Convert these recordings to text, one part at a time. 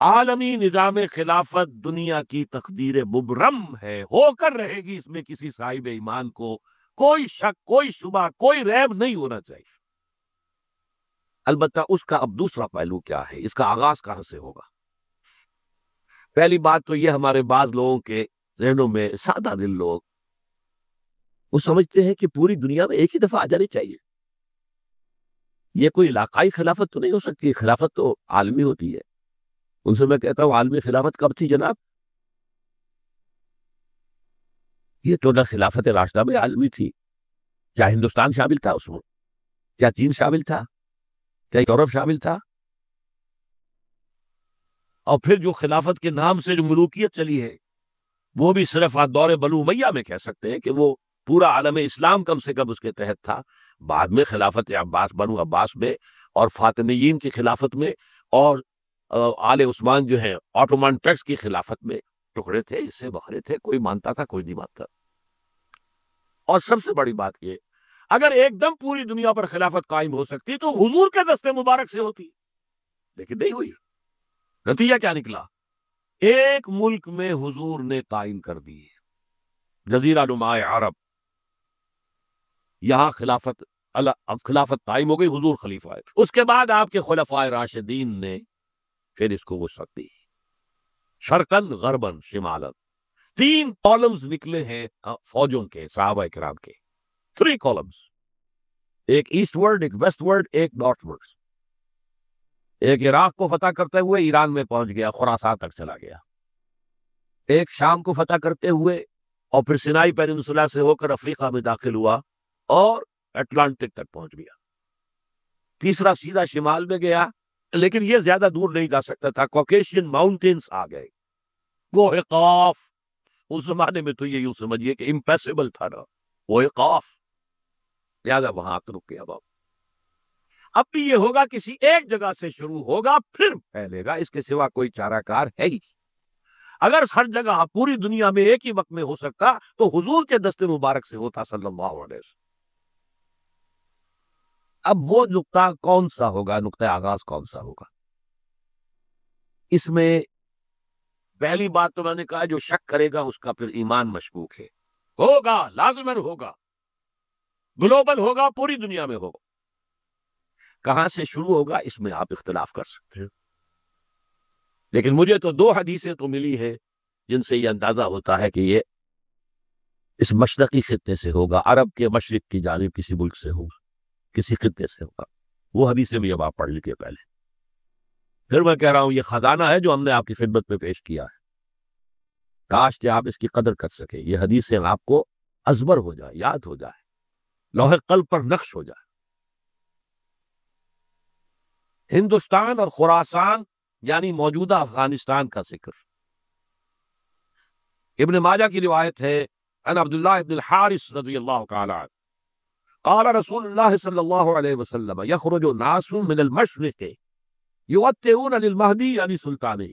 عالمی نظام خلافت دنیا کی تقدیر مبرم ہے، ہو کر رہے گی، اس میں کسی صاحب ایمان کو کوئی شک، کوئی شبہ، کوئی ریب نہیں ہونا چاہیے۔ البتہ اس کا اب دوسرا پہلو کیا ہے، اس کا آغاز کہاں سے ہوگا؟ پہلی بات تو یہ، ہمارے بعض لوگوں کے ذہنوں میں، سادہ دل لوگ، وہ سمجھتے ہیں کہ پوری دنیا میں ایک ہی دفعہ آ جانی چاہیے، یہ کوئی علاقائی خلافت تو نہیں ہو سکتی، خلافت تو عالمی ہوتی ہے۔ ان سے میں کہتا ہوں، عالمی خلافت کب تھی جناب؟ یہ تو نہ خلافت راشدہ میں عالمی تھی، کیا ہندوستان شامل تھا اس میں؟ کیا چین شامل تھا؟ کیا یورپ شامل تھا؟ اور پھر جو خلافت کے نام سے جو ملوکیت چلی ہے، وہ بھی صرف دور بنو امیہ میں کہہ سکتے ہیں کہ وہ پورا عالم اسلام کم سے کم اس کے تحت تھا۔ بعد میں خلافت عباس، بنو عباس میں، اور فاطمیین کی خلافت میں، اور آل عثمان جو ہے آٹومان ٹرکس کی خلافت میں ٹکڑے تھے، اس سے بکھرے تھے، کوئی مانتا تھا، کوئی نہیں مانتا۔ اور سب سے بڑی بات یہ، اگر ایک دم پوری دنیا پر خلافت قائم ہو سکتی تو حضور کے دستے مبارک سے ہوتی، لیکن نہیں ہوئی۔ نتیجہ کیا نکلا؟ ایک ملک میں حضور نے قائم کر دی، جزیرہ نما عرب، یہاں اب خلافت قائم ہو گئی، حضور خلیفہ ہے۔ اس کے بعد آپ کے خلفائے راشدین نے پھر اس کو وسعت دی، شرقاً غرباً شمالاً۔ 3 کالمز نکلے ہیں فوجوں کے، صحابہ کرام کے، 3 کالمز، ایک ایسٹ ورڈ، ایک ویسٹ ورڈ، ایک نارتھ ورڈ۔ ایک عراق کو فتح کرتے ہوئے ایران میں پہنچ گیا، خراسان تک چلا گیا۔ ایک شام کو فتح کرتے ہوئے اور پھر سینائی پیننسولا سے ہو کر افریقہ میں داخل ہوا اور اٹلانٹک تک پہنچ گیا۔ تیسرا سیدھا شمال میں گیا، لیکن یہ زیادہ دور نہیں جا سکتا تھا، کوکیشین ماؤنٹینز آ گئے، وہ قاف، اس زمانے میں تو یہ یوں سمجھیے کہ امپیسیبل تھا نا، وہ قاف، لہذا وہاں آ کر رک گیا۔ اب بھی یہ ہوگا، کسی ایک جگہ سے شروع ہوگا پھر پھیلے گا، اس کے سوا کوئی چارہ کار ہے ہی۔ اگر ہر جگہ پوری دنیا میں ایک ہی وقت میں ہو سکتا تو حضور کے دست مبارک سے ہوتا صلی اللہ علیہ وسلم۔ اب وہ نقطہ کون سا ہوگا، نقطہ آغاز کون سا ہوگا؟ اس میں پہلی بات تو میں نے کہا، جو شک کرے گا اس کا پھر ایمان مشکوک ہے۔ ہوگا، لازماً ہوگا، گلوبل ہوگا، پوری دنیا میں ہوگا۔ کہاں سے شروع ہوگا اس میں آپ اختلاف کر سکتے ہیں، لیکن مجھے تو 2 حدیثیں تو ملی ہے جن سے یہ اندازہ ہوتا ہے کہ یہ اس مشرقی خطے سے ہوگا، عرب کے مشرق کی جانب کسی ملک سے ہوگا، کسی خطے سے ہوگا۔ وہ حدیثیں بھی اب آپ پڑھ لیجیے پہلے، پھر میں کہہ رہا ہوں یہ خزانہ ہے جو ہم نے آپ کی خدمت میں پیش کیا ہے، کاش کہ آپ اس کی قدر کر سکیں، یہ حدیثیں آپ کو ازبر ہو جائے، یاد ہو جائے، لوح قلب پر نقش ہو جائے۔ ہندوستان اور خراسان یعنی موجودہ افغانستان کا ذکر ابن ماجہ کی روایت ہے، ان عبداللہ ابن الحارث رضی اللہ تعالی عنہ قال رسول اللہ صلی اللہ علیہ وسلم یخرج ناس من المشرق یؤتئون للمہدی یعنی سلطانہ،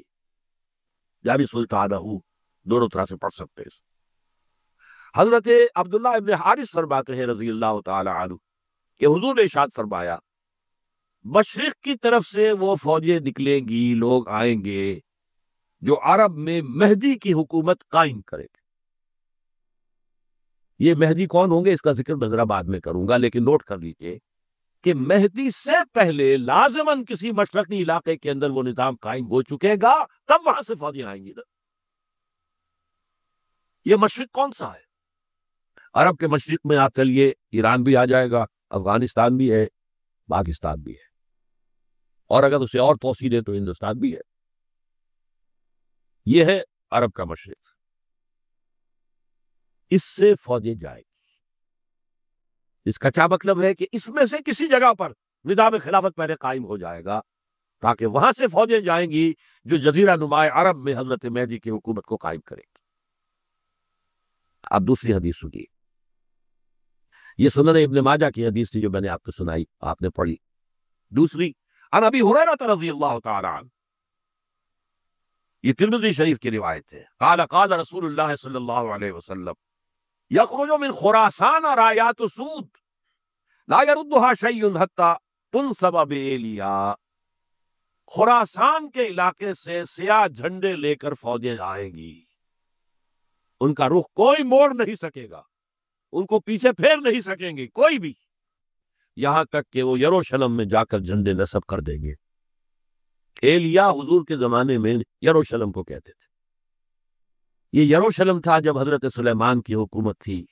یعنی سلطانہ، دونوں طرح سے پڑھ سکتے ہیں۔ حضرت عبداللہ ابن حارث فرماتے ہیں رضی اللہ تعالی عنہ کہ حضور نے ارشاد فرمایا، مشرق کی طرف سے وہ فوجیں نکلیں گی، لوگ آئیں گے جو عرب میں مہدی کی حکومت قائم کرے گے۔ یہ مہدی کون ہوں گے اس کا ذکر میں ذرا بعد میں کروں گا، لیکن نوٹ کر لیجئے کہ مہدی سے پہلے لازماً کسی مشرقی علاقے کے اندر وہ نظام قائم ہو چکے گا، تب وہاں سے فوجیں آئیں گی نا۔ یہ مشرق کون سا ہے؟ عرب کے مشرق میں آپ چلیے، ایران بھی آ جائے گا، افغانستان بھی ہے، پاکستان بھی ہے، اور اگر اسے اور توسیع دے تو ہندوستان بھی ہے۔ یہ ہے عرب کا مشرق، اس سے فوجیں جائیں گی۔ اس کا کیا مطلب ہے کہ اس میں سے کسی جگہ پر نظام خلافت پہلے قائم ہو جائے گا، تاکہ وہاں سے فوجیں جائیں گی جو جزیرہ نما عرب میں حضرت مہدی کی حکومت کو قائم کریں گی۔ اب دوسری حدیث سنیے، یہ سنن ابن ماجہ کی حدیث تھی جو میں نے آپ کو سنائی، آپ نے پڑھی۔ دوسری، عن ابی ہریرہ رضی اللہ تعالی عنہ، یہ ترمذی شریف کی روایت ہے، قال قال رسول اللہ صلی اللہ علیہ وسلم یخرج من خراسان رایات سود لا يردها شيء حتى تنصب بإيلیا، خراسان کے علاقے سے سیاہ جھنڈے لے کر فوجیں آئیں گی، ان کا رخ کوئی موڑ نہیں سکے گا، ان کو پیچھے پھیر نہیں سکیں گے کوئی بھی، یہاں تک کہ وہ یروشلم میں جا کر جھنڈے نصب کر دیں گے۔ ایلیا حضور کے زمانے میں یروشلم کو کہتے تھے۔ یہ یروشلم تھا جب حضرت سلیمان کی حکومت تھی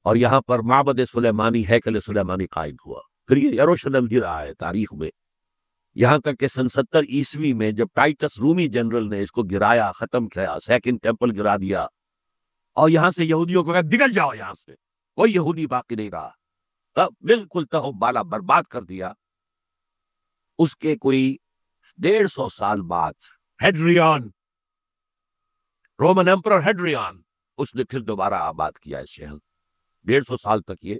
اور یہاں پر معبد سلیمانی، ہیکل سلیمانی قائم ہوا، پھر یہ یروشلم ہی رہا ہے تاریخ میں، یہاں تک کہ سن 70 عیسوی میں جب ٹائٹس رومی جنرل نے اس کو گرایا، ختم کیا، سیکنڈ ٹیمپل گرا دیا اور یہاں سے یہودیوں کو کہا نکل جاؤ، یہاں سے کوئی یہودی باقی نہیں رہا، تب بالکل تہو بالا برباد کر دیا۔ اس کے کوئی 150 سال بعد ہیڈریان، رومن ایمپرر ہیڈریان، اس نے پھر دوبارہ آباد کیا اس شہر۔ 150 سال تک یہ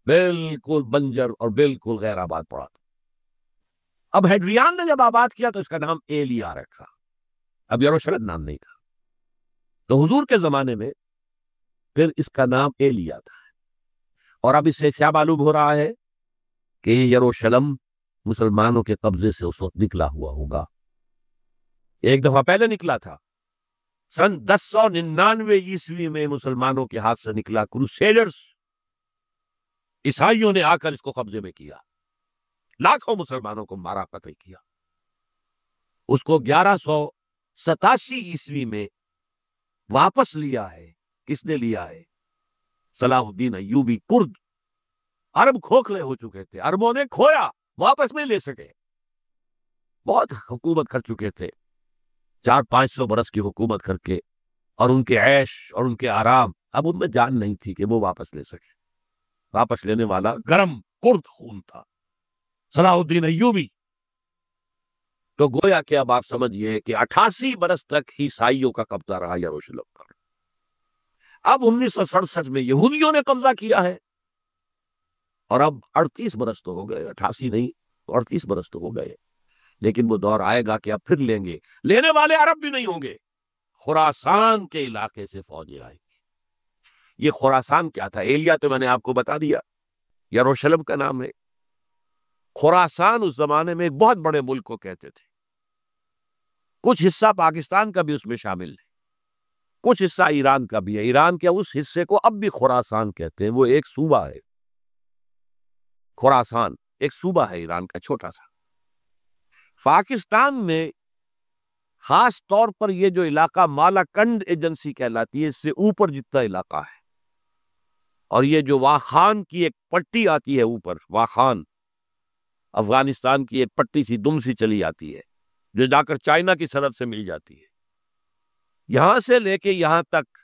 بالکل بنجر اور بالکل غیر آباد پڑا تھا۔ اب ہیڈریان نے جب آباد کیا تو اس کا نام ایلیا رکھا، اب یروشلم نام نہیں تھا، تو حضور کے زمانے میں پھر اس کا نام ایلیا تھا۔ اور اب اس سے کیا معلوم ہو رہا ہے کہ یہ یروشلم مسلمانوں کے قبضے سے اس وقت نکلا ہوا ہوگا، ایک دفعہ پہلے نکلا تھا، سن 1099 عیسوی میں مسلمانوں کے ہاتھ سے نکلا، کروسیڈرز عیسائیوں نے آ کر اس کو قبضے میں کیا، لاکھوں مسلمانوں کو مارا، قتل کیا۔ اس کو 1187 عیسوی میں واپس لیا ہے۔ کس نے لیا ہے؟ صلاح الدین ایوبی، کرد، عرب کھوکھلے ہو چکے تھے، عربوں نے کھویا، واپس نہیں لے سکے، بہت حکومت کر چکے تھے، 400-500 برس کی حکومت کر کے، اور ان کے عیش اور ان کے آرام اب ان میں جان نہیں تھی کہ وہ واپس لے سکے۔ واپس لینے والا گرم کرد خون تھا، صلاح الدین ایوبی۔ تو گویا کہ اب آپ سمجھئے کہ 88 برس تک عیسائیوں کا قبضہ رہا یروشلم پر۔ اب 1967 میں یہودیوں نے قبضہ کیا ہے، اور اب 38 برس تو ہو گئے، 88 نہیں 38 برس تو ہو گئے، لیکن وہ دور آئے گا کہ اب پھر لیں گے، لینے والے عرب بھی نہیں ہوں گے، خراسان کے علاقے سے فوجیں آئیں گی۔ یہ خراسان کیا تھا؟ ایلیا تو میں نے آپ کو بتا دیا، یروشلم کا نام ہے۔ خراسان اس زمانے میں ایک بہت بڑے ملک کو کہتے تھے، کچھ حصہ پاکستان کا بھی اس میں شامل ہے، کچھ حصہ ایران کا بھی ہے، ایران کے اس حصے کو اب بھی خراسان کہتے ہیں، وہ ایک صوبہ ہے، خراسان ایک صوبہ ہے ایران کا چھوٹا سا۔ پاکستان میں خاص طور پر یہ جو علاقہ مالاکنڈ ایجنسی کہلاتی ہے، اس سے اوپر جتنا علاقہ ہے، اور یہ جو واخان کی ایک پٹی آتی ہے اوپر، واخان افغانستان کی ایک پٹی سی دم سی چلی آتی ہے جو جا کر چائنا کی سرحد سے مل جاتی ہے، یہاں سے لے کے یہاں تک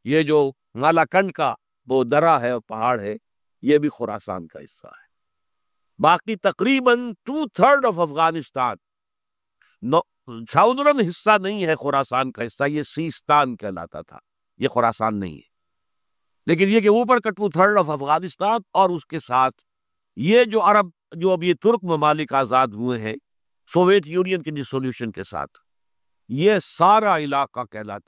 یہ جو مالاکنڈ کا وہ درہ ہے اور پہاڑ ہے، یہ بھی خراسان کا حصہ ہے۔ باقی تقریباً 2/3 آف افغانستان ساؤدرن حصہ نہیں ہے خراسان کا حصہ، یہ سیستان کہلاتا تھا، یہ خراسان نہیں ہے، لیکن یہ کہ اوپر کا 2/3 آف افغانستان اور اس کے ساتھ یہ جو عرب جو اب یہ ترک ممالک آزاد ہوئے ہیں سوویت یونین کی ڈسولوشن کے ساتھ، یہ سارا علاقہ کہلاتا